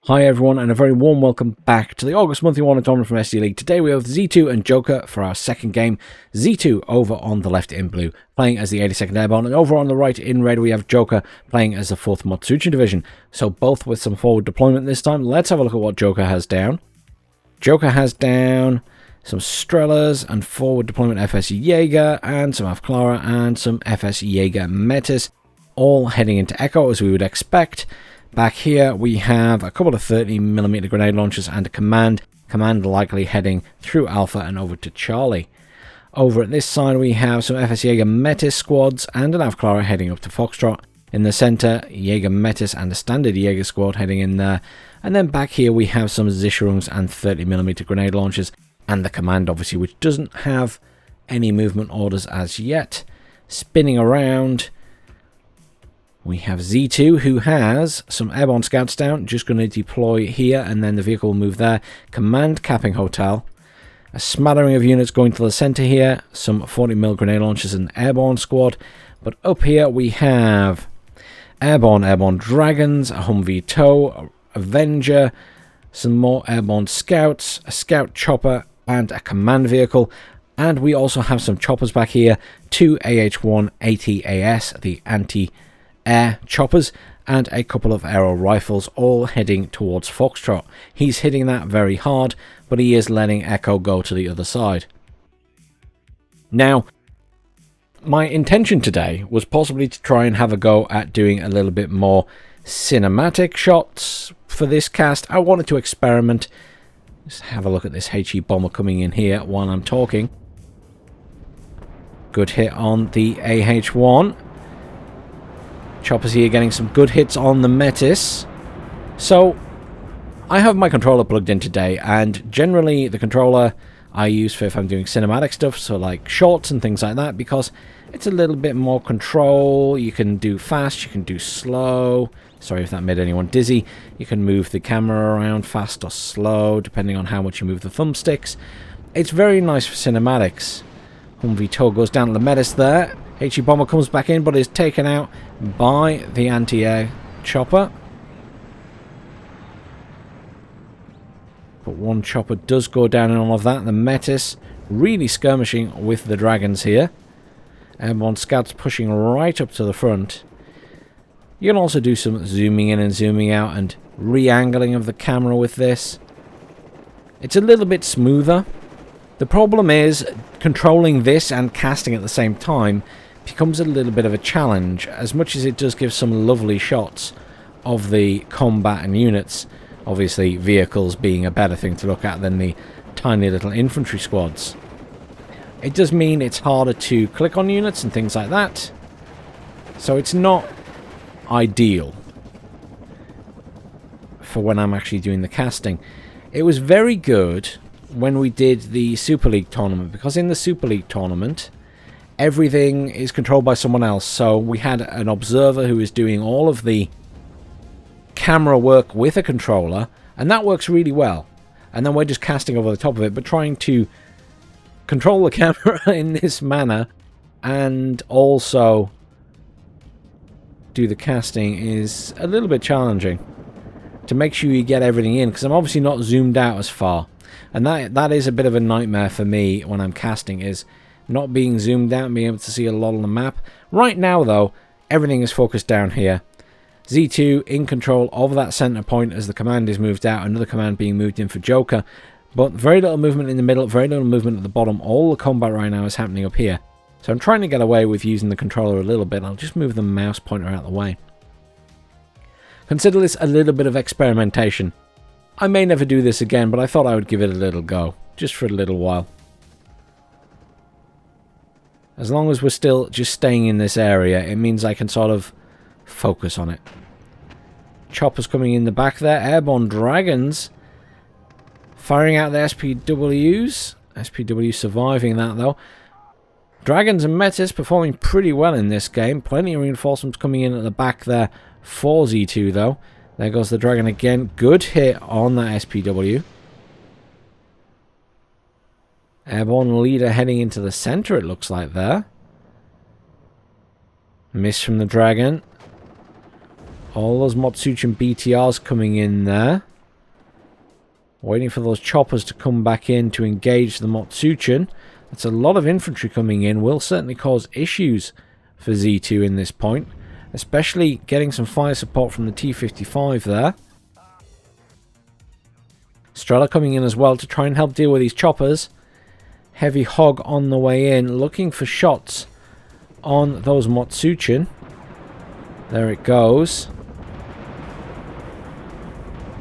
Hi everyone, and a very warm welcome back to the August monthly WARNO Tournament from SDL. Today we have Z2 and Joker for our second game. Z2 over on the left in blue, playing as the 82nd Airborne, and over on the right in red we have Joker playing as the 4th Matsuchin Division. So both with some forward deployment this time. Let's have a look at what Joker has down. Joker has down some Strelas and forward deployment FS Jaeger, and some Afklara and some FS Jaeger Metis, all heading into Echo as we would expect. Back here we have a couple of 30mm grenade launchers and a command likely heading through Alpha and over to Charlie. Over at this side we have some FS Jaeger Metis squads and an Avklara heading up to Foxtrot. In the centre, Jaeger Metis and a standard Jaeger squad heading in there. And then back here we have some Zishrungs and 30mm grenade launchers and the command obviously, which doesn't have any movement orders as yet. Spinning around, we have Z2, who has some airborne scouts down, just going to deploy here, and then the vehicle will move there. Command capping hotel. A smattering of units going to the centre here. Some 40mm grenade launchers and airborne squad. But up here we have airborne dragons, a Humvee tow, Avenger, some more airborne scouts, a scout chopper, and a command vehicle. And we also have some choppers back here. Two AH-1 AT-AS, the anti-air choppers, and a couple of aero rifles, all heading towards Foxtrot. He's hitting that very hard, but he is letting Echo go to the other side. Now, my intention today was possibly to try and have a go at doing a little bit more cinematic shots for this cast. I wanted to experiment. Just have a look at this HE bomber coming in here while I'm talking. Good hit on the AH-1. Choppers here getting some good hits on the Metis. So I have my controller plugged in today, and generally the controller I use for if I'm doing cinematic stuff, so like shorts and things like that, because it's a little bit more control. You can do fast, you can do slow. Sorry if that made anyone dizzy. You can move the camera around fast or slow depending on how much you move the thumbsticks. It's very nice for cinematics. Humvee tow goes down to the Metis there. HE bomber comes back in but is taken out by the anti-air chopper. But one chopper does go down in all of that. The Metis really skirmishing with the dragons here. Airborne scouts pushing right up to the front. You can also do some zooming in and zooming out and re-angling of the camera with this. It's a little bit smoother. The problem is controlling this and casting at the same time becomes a little bit of a challenge, as much as it does give some lovely shots of the combat and units. Obviously vehicles being a better thing to look at than the tiny little infantry squads. It does mean it's harder to click on units and things like that, so it's not ideal for when I'm actually doing the casting. It was very good when we did the Super League tournament, because in the Super League tournament everything is controlled by someone else. So we had an observer who is doing all of the camera work with a controller, and that works really well, and then we're just casting over the top of it. But trying to control the camera in this manner and also do the casting is a little bit challenging to make sure you get everything in, because I'm obviously not zoomed out as far, and that is a bit of a nightmare for me when I'm casting, is not being zoomed out and being able to see a lot on the map. Right now though, everything is focused down here. Z2 in control of that center point as the command is moved out, another command being moved in for Joker, but very little movement in the middle, very little movement at the bottom. All the combat right now is happening up here. So I'm trying to get away with using the controller a little bit. I'll just move the mouse pointer out of the way. Consider this a little bit of experimentation. I may never do this again, but I thought I would give it a little go, just for a little while. As long as we're still just staying in this area, it means I can sort of focus on it. Choppers coming in the back there. Airborne dragons firing out the SPWs. SPW surviving that though. Dragons and Metis performing pretty well in this game. Plenty of reinforcements coming in at the back there for Z2 though. There goes the dragon again. Good hit on that SPW. Airborne leader heading into the center, it looks like there. Miss from the dragon. All those Matsuchin BTRs coming in there. Waiting for those choppers to come back in to engage the Motsuchin. That's a lot of infantry coming in. Will certainly cause issues for Z2 in this point. Especially getting some fire support from the T-55 there. Strela coming in as well to try and help deal with these choppers. Heavy Hog on the way in, looking for shots on those Motsuchin. There it goes.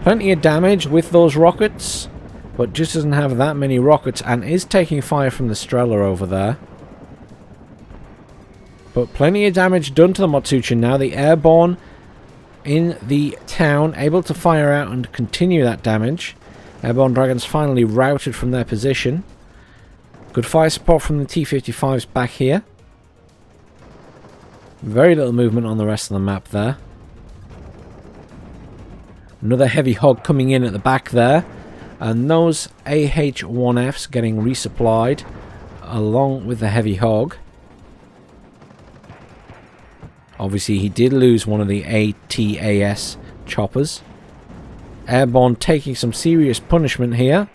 Plenty of damage with those rockets, but just doesn't have that many rockets and is taking fire from the Strela over there. But plenty of damage done to the Motsuchin now. The airborne in the town able to fire out and continue that damage. Airborne dragons finally routed from their position. Good fire support from the T-55s back here. Very little movement on the rest of the map there. Another Heavy Hog coming in at the back there. And those AH-1Fs getting resupplied along with the Heavy Hog. Obviously he did lose one of the ATAS choppers. Airborne taking some serious punishment here.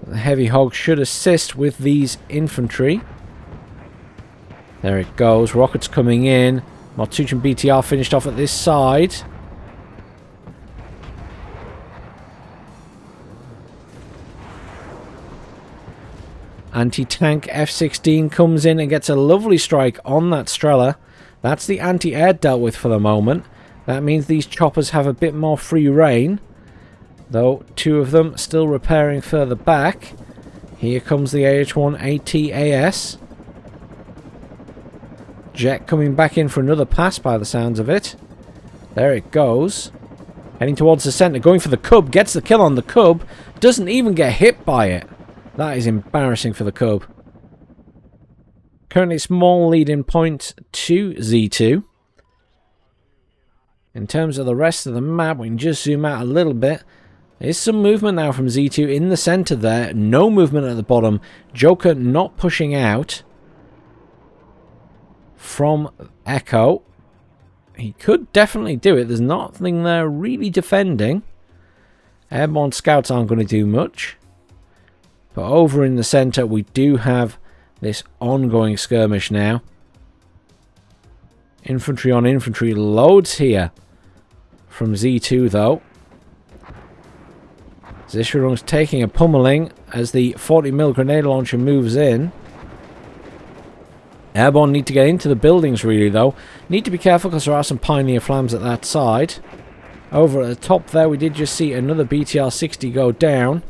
The Heavy Hog should assist with these infantry. There it goes. Rockets coming in. Motsuchin BTR finished off at this side. Anti-tank F-16 comes in and gets a lovely strike on that Strela. That's the anti-air dealt with for the moment. That means these choppers have a bit more free reign. Though two of them still repairing further back. Here comes the AH-1 ATAS. Jet coming back in for another pass by the sounds of it. There it goes. Heading towards the centre, going for the Cub. Gets the kill on the Cub. Doesn't even get hit by it. That is embarrassing for the Cub. Currently small lead in point to Z2. In terms of the rest of the map, we can just zoom out a little bit. There's some movement now from Z2 in the centre there. No movement at the bottom. Joker not pushing out from Echo. He could definitely do it. There's nothing there really defending. Airborne scouts aren't going to do much. But over in the centre, we do have this ongoing skirmish now. Infantry on infantry loads here from Z2 though. Zisharung's taking a pummeling as the 40mm grenade launcher moves in. Airborne need to get into the buildings really though. Need to be careful because there are some Pioneer flams at that side. Over at the top there we did just see another BTR-60 go down.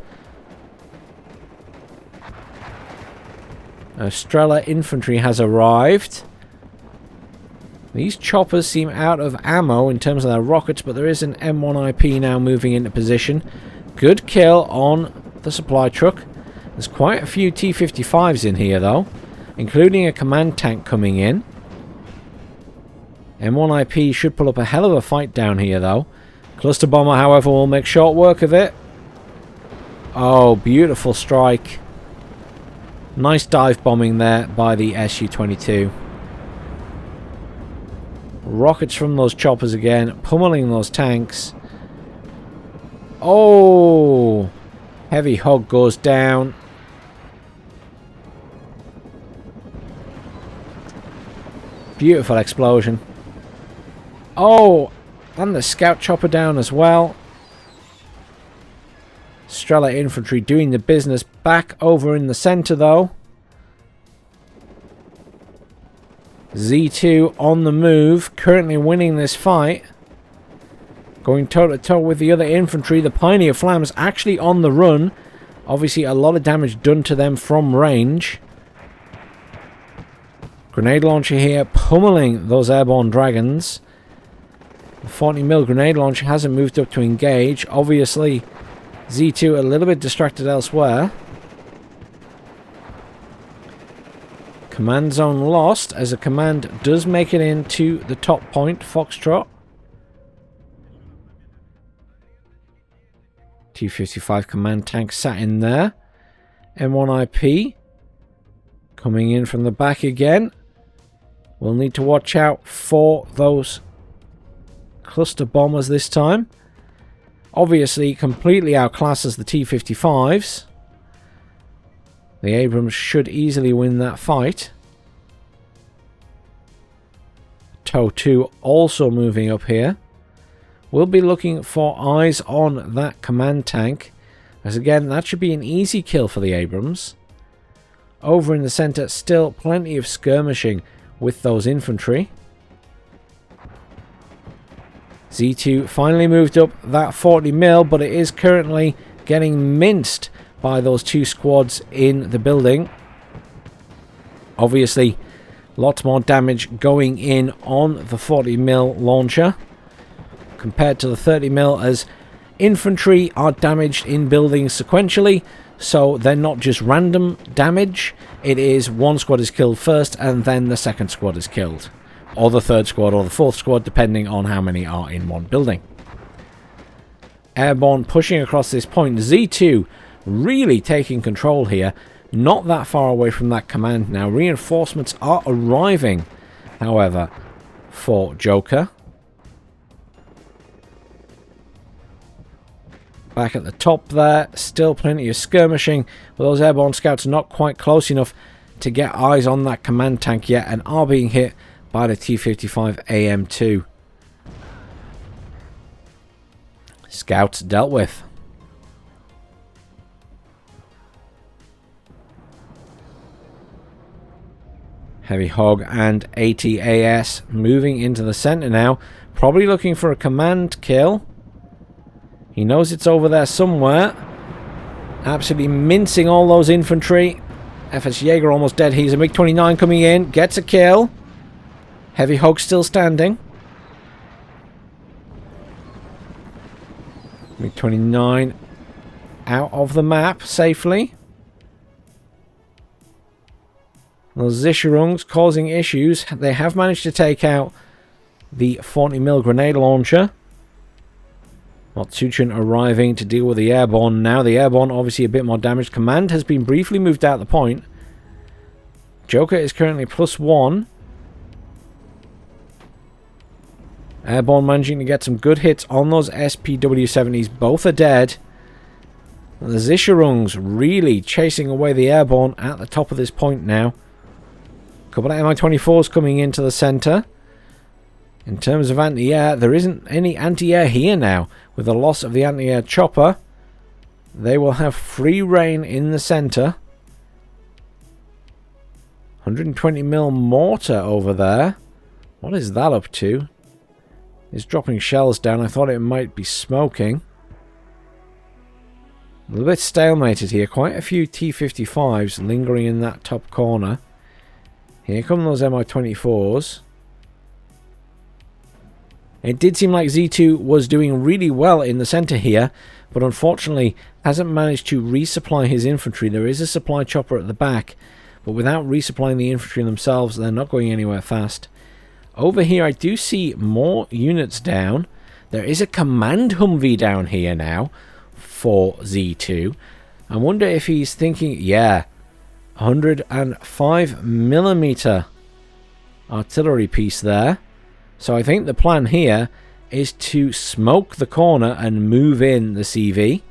Strela infantry has arrived. These choppers seem out of ammo in terms of their rockets, but there is an M1IP now moving into position. Good kill on the supply truck. There's quite a few T-55s in here though, including a command tank coming in. M1IP should pull up a hell of a fight down here though. Cluster bomber, however, will make short work of it. Oh, beautiful strike. Nice dive bombing there by the Su-22. Rockets from those choppers again, pummeling those tanks. Oh! Heavy Hog goes down. Beautiful explosion. Oh! And the scout chopper down as well. Strela infantry doing the business back over in the centre though. Z2 on the move, currently winning this fight. Going toe to toe with the other infantry. The Pioneer Flams actually on the run. Obviously a lot of damage done to them from range. Grenade launcher here pummeling those airborne dragons. The 40mm grenade launcher hasn't moved up to engage. Obviously Z2 a little bit distracted elsewhere. Command zone lost as a command does make it into the top point, Foxtrot. T-55 command tank sat in there. M1IP coming in from the back again. We'll need to watch out for those cluster bombers this time. obviously completely outclasses the T-55s. The Abrams should easily win that fight. TOW 2 also moving up here. We'll be looking for eyes on that command tank, as again, that should be an easy kill for the Abrams. Over in the center, still plenty of skirmishing with those infantry. Z2 finally moved up that 40mm, but it is currently getting minced by those two squads in the building. Obviously, lots more damage going in on the 40mm launcher compared to the 30mm, as infantry are damaged in buildings sequentially, so they're not just random damage. It is one squad is killed first and then the second squad is killed, or the third squad or the fourth squad, depending on how many are in one building. Airborne pushing across this point. Z2 really taking control here, not that far away from that command now. Reinforcements are arriving, however, for Joker. Back at the top there, still plenty of skirmishing, but those airborne scouts are not quite close enough to get eyes on that command tank yet, and are being hit by the T-55 AM2. Scouts dealt with. Heavy Hog and ATAS moving into the center now, probably looking for a command kill. He knows it's over there somewhere. Absolutely mincing all those infantry. FS Jaeger almost dead. He's a MiG-29 coming in. Gets a kill. Heavy Hog still standing. MiG-29 out of the map safely. Those Zischerungs causing issues. They have managed to take out the 40mm grenade launcher. Matsuchin arriving to deal with the airborne. Now the airborne obviously a bit more damaged. Command has been briefly moved out the point. Joker is currently +1. Airborne managing to get some good hits on those SPW-70s. Both are dead. The Zischerungs really chasing away the airborne at the top of this point now. A couple of Mi-24s coming into the center. In terms of anti-air, there isn't any anti-air here now. With the loss of the anti-air chopper, they will have free reign in the center. 120mm mortar over there. What is that up to? It's dropping shells down. I thought it might be smoking. A little bit stalemated here. Quite a few T-55s lingering in that top corner. Here come those Mi-24s. It did seem like Z2 was doing really well in the center here, but unfortunately hasn't managed to resupply his infantry. There is a supply chopper at the back, but without resupplying the infantry themselves, they're not going anywhere fast. Over here, I do see more units down. There is a command Humvee down here now for Z2. I wonder if he's thinking, yeah, 105mm artillery piece there. So I think the plan here is to smoke the corner and move in the CV.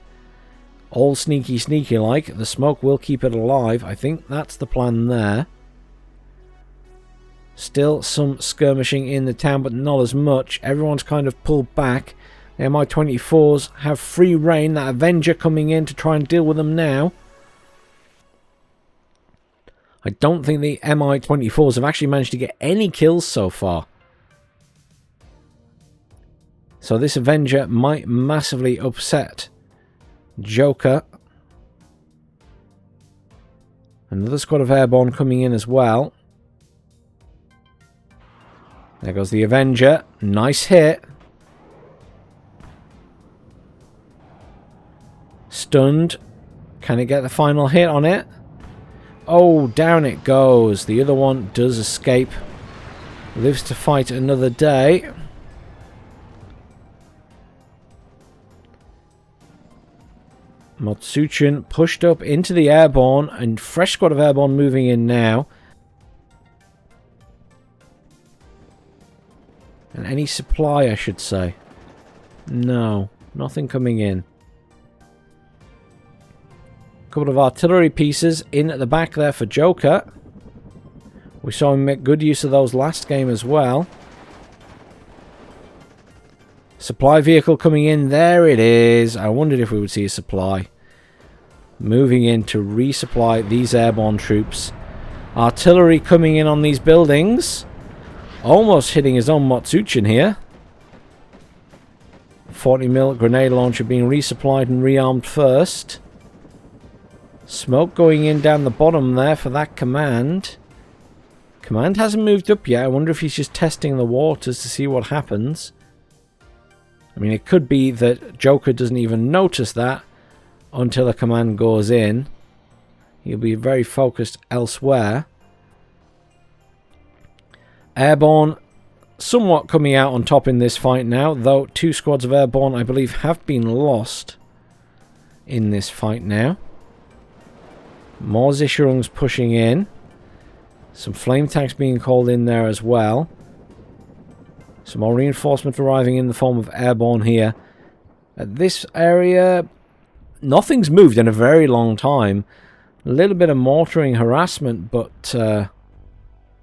All sneaky like. The smoke will keep it alive. I think that's the plan there. Still some skirmishing in the town, but not as much. Everyone's kind of pulled back. The Mi-24s have free reign. That Avenger coming in to try and deal with them now. I don't think the Mi-24s have actually managed to get any kills so far. So this Avenger might massively upset Joker. Another squad of airborne coming in as well. There goes the Avenger. Nice hit. Stunned. Can it get the final hit on it? Oh, down it goes. The other one does escape. Lives to fight another day. Matsuchin pushed up into the airborne, and fresh squad of airborne moving in now. And any supply, I should say. No. Nothing coming in. A couple of artillery pieces in at the back there for Joker. We saw him make good use of those last game as well. Supply vehicle coming in. There it is. I wondered if we would see a supply. Moving in to resupply these airborne troops. Artillery coming in on these buildings. Almost hitting his own Motsuchin here. 40mm grenade launcher being resupplied and rearmed first. Smoke going in down the bottom there for that command. Command hasn't moved up yet. I wonder if he's just testing the waters to see what happens. I mean, it could be that Joker doesn't even notice that until a command goes in. He'll be very focused elsewhere. Airborne somewhat coming out on top in this fight now, though 2 squads of airborne, I believe, have been lost in this fight now. More Zischerungs pushing in. Some flame tanks being called in there as well. Some more reinforcement arriving in the form of airborne here. At this area, nothing's moved in a very long time. A little bit of mortaring harassment, but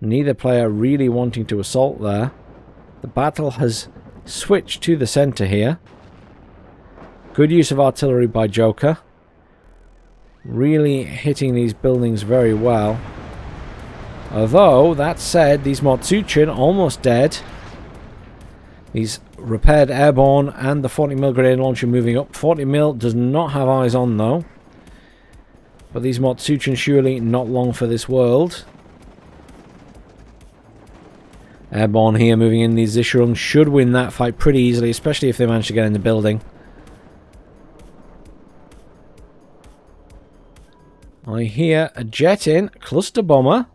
neither player really wanting to assault there. The battle has switched to the center here. Good use of artillery by Joker. Really hitting these buildings very well. Although, that said, these Motsuchin almost dead. These repaired airborne and the 40mm grenade launcher moving up. 40mm does not have eyes on though. But these Motsuchin surely not long for this world. Airborne here moving in. These Zischerungs should win that fight pretty easily, especially if they manage to get in the building. I hear a jet in. Cluster bomber.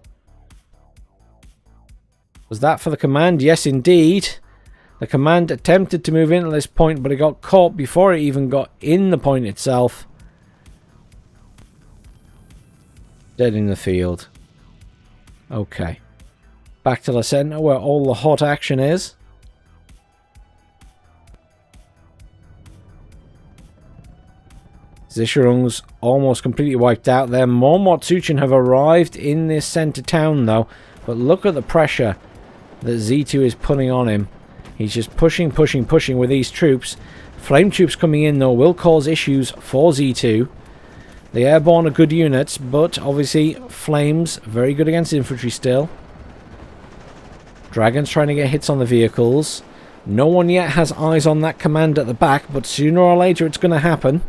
Was that for the command? Yes, indeed. The command attempted to move in at this point, but it got caught before it even got in the point itself. Dead in the field. Okay. Back to the center where all the hot action is. Zischerungs almost completely wiped out there. More Motsuchin have arrived in this center town though. But look at the pressure that Z2 is putting on him. He's just pushing with these troops. Flame troops coming in though will cause issues for Z2. The airborne are good units, but obviously flames very good against infantry still. Dragons trying to get hits on the vehicles. No one yet has eyes on that command at the back, but sooner or later it's going to happen.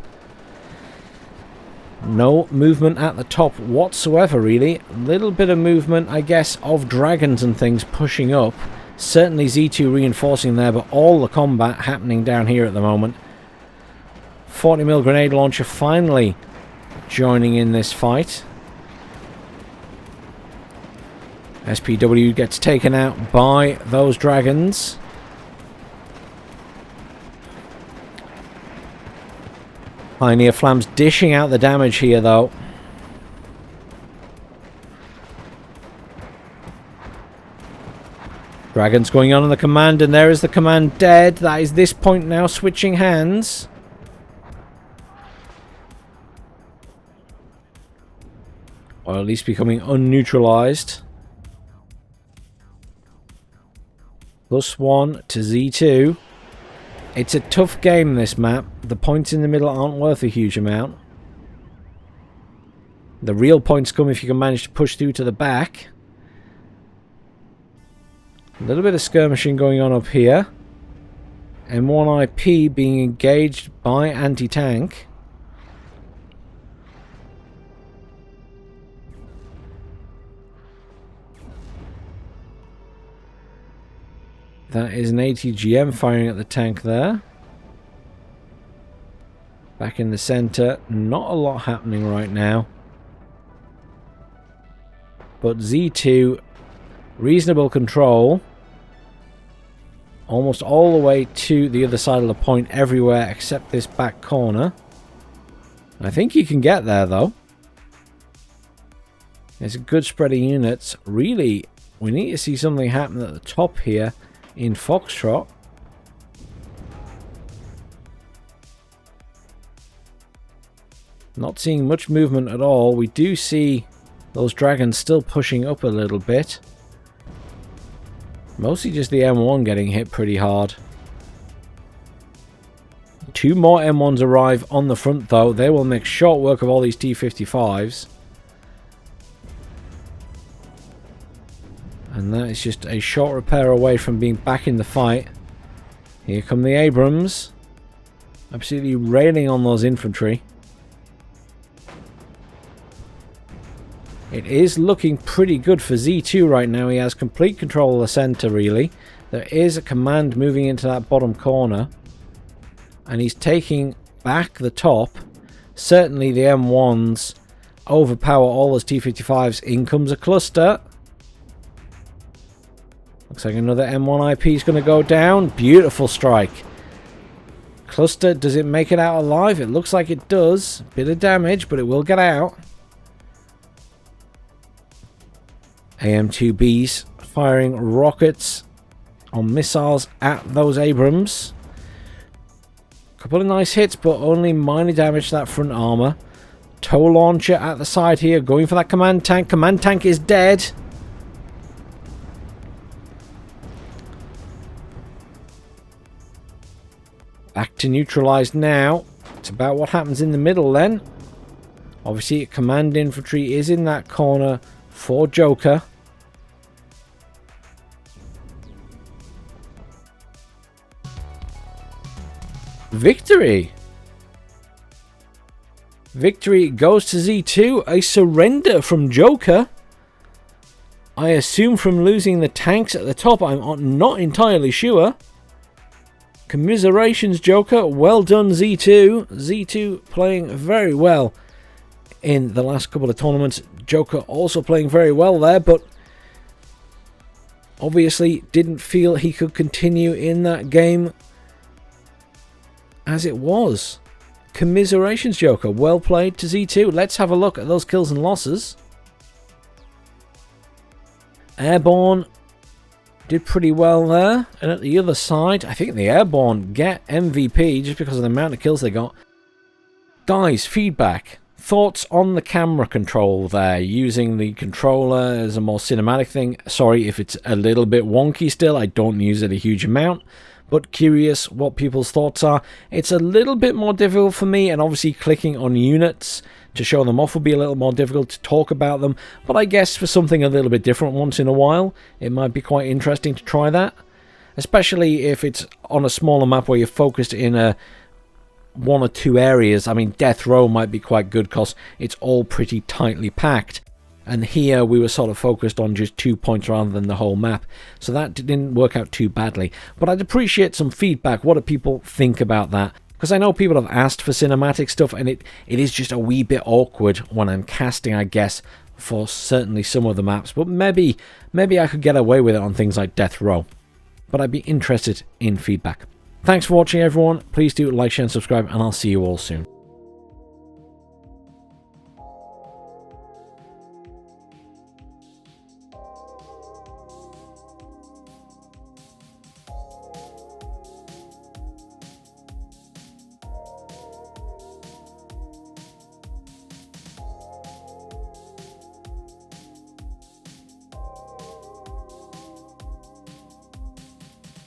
No movement at the top whatsoever, really. A little bit of movement, I guess, of dragons and things pushing up. Certainly Z2 reinforcing there, but all the combat happening down here at the moment. 40mm grenade launcher finally joining in this fight. SPW gets taken out by those dragons. Pioneer Flams dishing out the damage here though. Dragons going on in the command, and there is the command dead. That is this point now switching hands. Or at least becoming unneutralized. +1 to Z2. It's a tough game, this map. The points in the middle aren't worth a huge amount. The real points come if you can manage to push through to the back. A little bit of skirmishing going on up here. M1IP being engaged by anti-tank. That is an ATGM firing at the tank there. Back in the center, not a lot happening right now. But Z2, reasonable control. Almost all the way to the other side of the point everywhere except this back corner. I think he can get there though. There's a good spread of units. Really, we need to see something happen at the top here in Foxtrot. Not seeing much movement at all. We do see those dragons still pushing up a little bit. Mostly just the M1 getting hit pretty hard. 2 more M1s arrive on the front though. They will make short work of all these T-55s. And that is just a short repair away from being back in the fight. Here come the Abrams. Absolutely raining on those infantry. It is looking pretty good for Z2 right now. He has complete control of the center, really. There is a command moving into that bottom corner. And he's taking back the top. Certainly the M1s overpower all those T-55s. In comes a cluster. Looks like another M1 IP is going to go down. Beautiful strike. Cluster, does it make it out alive? It looks like it does. Bit of damage, but it will get out. AM2Bs firing rockets or missiles at those Abrams. Couple of nice hits, but only minor damage to that front armor. Tow launcher at the side here, going for that command tank. Command tank is dead. Back to neutralized now. It's about what happens in the middle then. Obviously, command infantry is in that corner for Joker. Victory! Victory goes to Z2. A surrender from Joker. I assume from losing the tanks at the top. I'm not entirely sure. Commiserations, Joker. Well done, Z2. Z2 playing very well in the last couple of tournaments. Joker also playing very well there, but obviously didn't feel he could continue in that game as it was. Commiserations, Joker. Well played to Z2. Let's have a look at those kills and losses. Airborne did pretty well there. And at the other side, I think the Airborne get MVP just because of the amount of kills they got. Guys, feedback. Thoughts on the camera control there, using the controller as a more cinematic thing. Sorry if it's a little bit wonky still. I don't use it a huge amount. But curious what people's thoughts are. It's a little bit more difficult for me, and obviously clicking on units to show them off will be a little more difficult to talk about them. But I guess for something a little bit different once in a while, it might be quite interesting to try that. Especially if it's on a smaller map where you're focused in a one or two areas. I mean, Death Row might be quite good because it's all pretty tightly packed. And here we were sort of focused on just 2 points rather than the whole map. So that didn't work out too badly. But I'd appreciate some feedback. What do people think about that? Because I know people have asked for cinematic stuff, and it is just a wee bit awkward when I'm casting, I guess, for certainly some of the maps. But maybe I could get away with it on things like Death Row. But I'd be interested in feedback. Thanks for watching, everyone. Please do like, share, and subscribe, and I'll see you all soon.